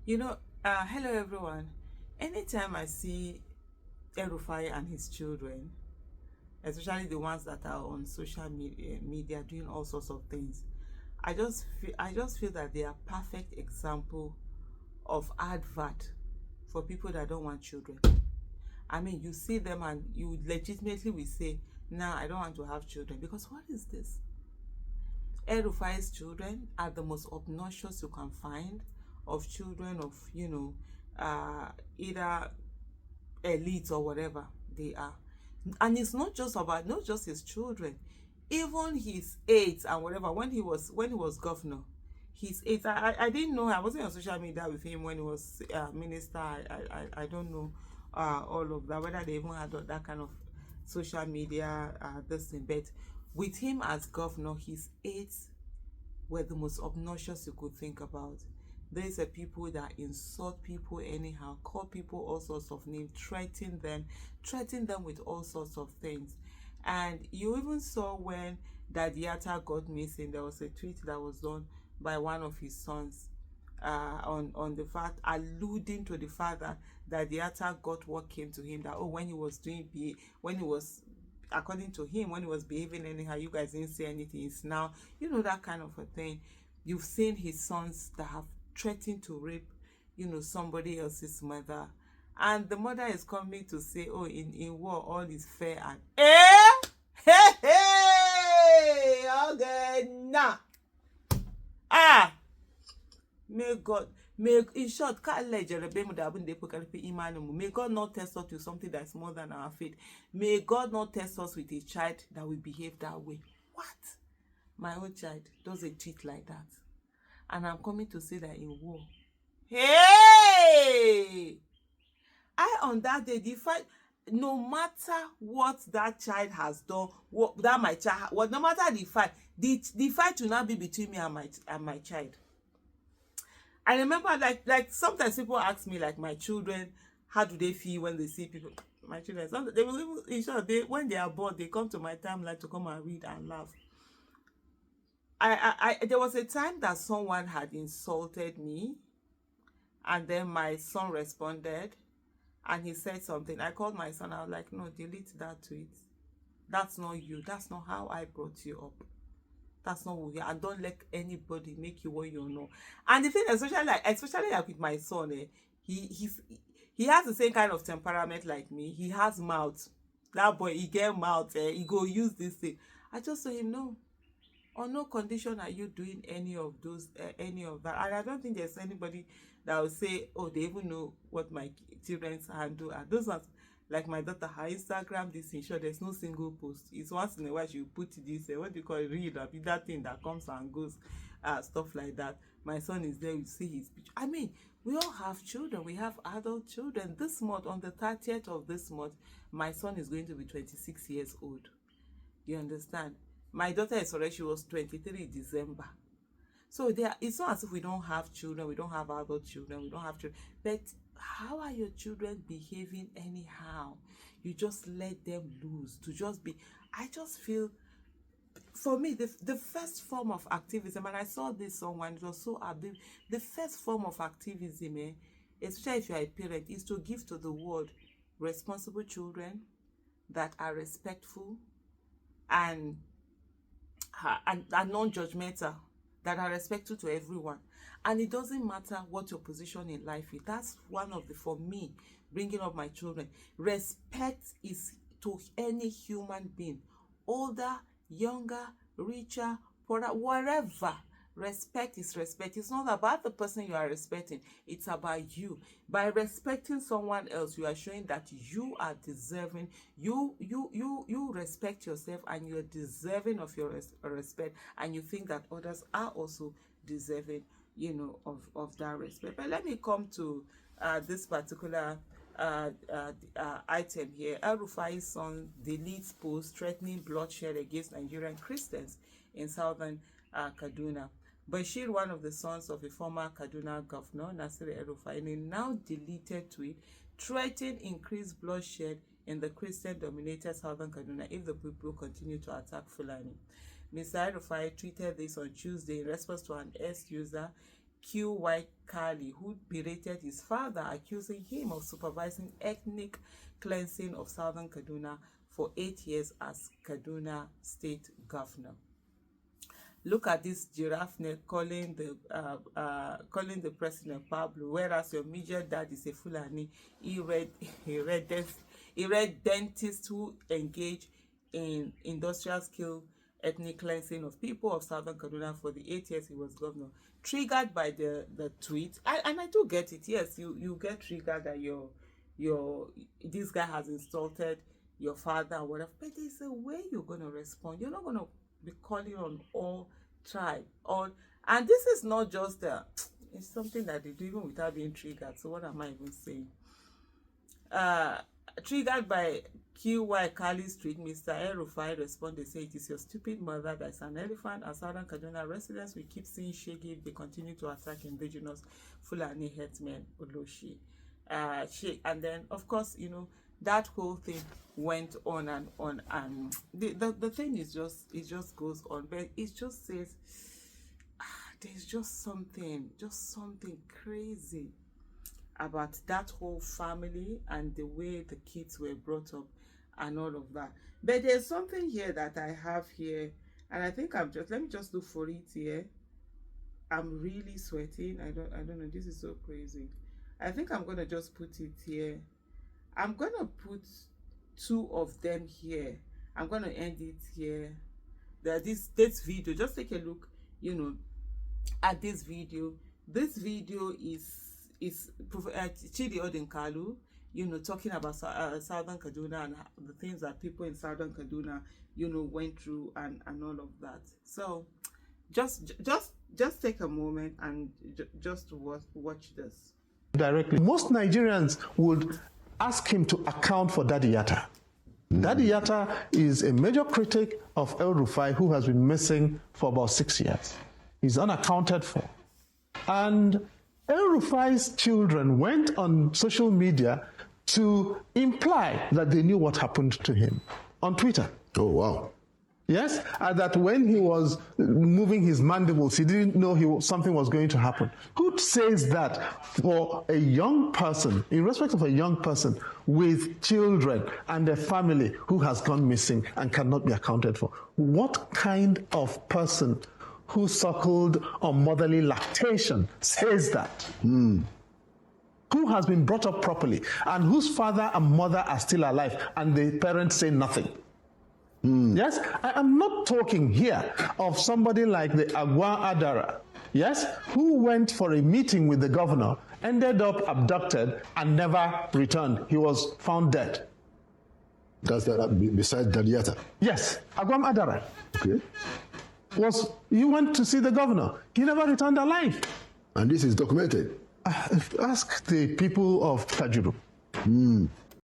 Hello everyone. Anytime I see El-Rufai and his children, especially the ones that are on social media doing all sorts of things, I just feel that they are perfect example of advert for people that don't want children. I mean, you see them and you legitimately will say, "Nah, I don't want to have children," because what is this? El-Rufai's children are the most obnoxious you can find of children of either elite or whatever they are. And it's not just his children, even his aides and whatever. When he was governor, his aides, I didn't know. I wasn't on social media with him when he was minister. I don't know all of that, whether they even had that kind of social media this thing. But with him as governor, his aides were the most obnoxious you could think about. These are people that insult people anyhow, call people all sorts of names, threaten them with all sorts of things. And you even saw when Dadiata got missing, there was a tweet that was done by one of his sons on the fact, alluding to the fact that Dadiata got what came to him, that when he was when he was, according to him, when he was behaving anyhow, you guys didn't say anything. It's now, that kind of a thing. You've seen his sons that have threatened to rape, somebody else's mother. And the mother is coming to say, oh, in war, all is fair and... Hey, hey! Okay, nah. Ah! May God, in short, may God not test us with something that's more than our faith. May God not test us with a child that will behave that way. What? My own child does a treat like that. And I'm coming to say that in war. Hey! I on that day defied, no matter what that child has done, no matter the fight will not be between me and my child. I remember, like sometimes people ask me, like, my children, how do they feel when they see people? My children, they will even, in short, when they are bored, they come to my timeline to come and read and laugh. There was a time that someone had insulted me, and then my son responded, and he said something. I called my son. I was like, no, delete that tweet. That's not you. That's not how I brought you up. That's not who you are. And don't let anybody make you what you know. And the thing, especially like with my son, he has the same kind of temperament like me. He has mouth. That boy, he get mouth. He go use this thing. I just told him, no. On no condition are you doing any of that. And I don't think there's anybody that will say, oh, they even know what my children's handle are. Those ones, like my daughter, her Instagram, this in short, there's no single post. It's once in a while she will put this, what do you call it, read up, that thing that comes and goes, stuff like that. My son is there, you see his picture. I mean, we all have children. We have adult children. This month, on the 30th of this month, my son is going to be 26 years old. You understand? My daughter is already, she was 23 December. So it's not as if we don't have children, we don't have adult children, we don't have children. But how are your children behaving anyhow? You just let them loose to just be. I just feel, for me, the first form of activism, and I saw this someone, it was so absurd. The first form of activism, especially if you are a parent, is to give to the world responsible children that are respectful and non-judgmental, that are respectful to everyone. And it doesn't matter what your position in life is. That's one of the, for me, bringing up my children. Respect is to any human being, older, younger, richer, poorer, whatever. Respect is respect. It's not about the person you are respecting, it's about you. By respecting someone else, you are showing that you are deserving. You respect yourself, and you're deserving of your respect, and you think that others are also deserving, of that respect. But let me come to this particular item here. El-Rufai's son deletes post threatening bloodshed against Nigerian Christians in Southern Kaduna. Bashir, one of the sons of the former Kaduna governor, Nasir El-Rufai, in a now deleted tweet, threatened increased bloodshed in the Christian-dominated Southern Kaduna if the people continue to attack Fulani. Mr. El-Rufai tweeted this on Tuesday in response to an X user QY Kali, who berated his father, accusing him of supervising ethnic cleansing of Southern Kaduna for 8 years as Kaduna State Governor. Look at this giraffe neck calling the president Pablo, whereas your immediate dad is a Fulani. He read dentists who engage in industrial skill ethnic cleansing of people of Southern Kaduna for the 8 years he was governor. Triggered by the tweet, and I do get it. Yes, you get triggered that this guy has insulted your father or whatever, but there's a way you're gonna respond. You're not gonna be calling on all tribe, and this is not just it's something that they do even without being triggered. So what am I even saying? Triggered by QY Kali Street, Mr. El-Rufai responded, say, it is your stupid mother that's an elephant, and Southern Kaduna residents will keep seeing shaggy if they continue to attack indigenous Fulani headsmen, Oloshi. And then, of course, that whole thing went on, and the thing is it just goes on, but it just says, there's just something crazy about that whole family and the way the kids were brought up and all of that. But there's something here that I have here, and I think let me just look for it here. I'm really sweating. I don't know, this is so crazy. I think I'm gonna just put it here. I'm gonna put 2 of them here. I'm gonna end it here. This video, just take a look, at this video. This video is Chidi Odinkalu, talking about Southern Kaduna and the things that people in Southern Kaduna, went through and all of that. So just take a moment and just watch this. Directly. Most Nigerians would ask him to account for Daddy Yatta. Daddy Yatta is a major critic of El-Rufai who has been missing for about 6 years. He's unaccounted for. And El-Rufai's children went on social media to imply that they knew what happened to him on Twitter. Oh, wow. Yes, and that when he was moving his mandibles, he didn't know something was going to happen. Who says that for a young person, in respect of a young person with children and a family who has gone missing and cannot be accounted for? What kind of person who suckled on motherly lactation says that? Who has been brought up properly and whose father and mother are still alive and the parents say nothing? Yes, I am not talking here of somebody like the Agwa Adara, yes, who went for a meeting with the governor, ended up abducted and never returned. He was found dead. That's besides Daddy Yatta? Yes, Agwam Adara. Okay. He went to see the governor. He never returned alive. And this is documented? Ask the people of Tajuru.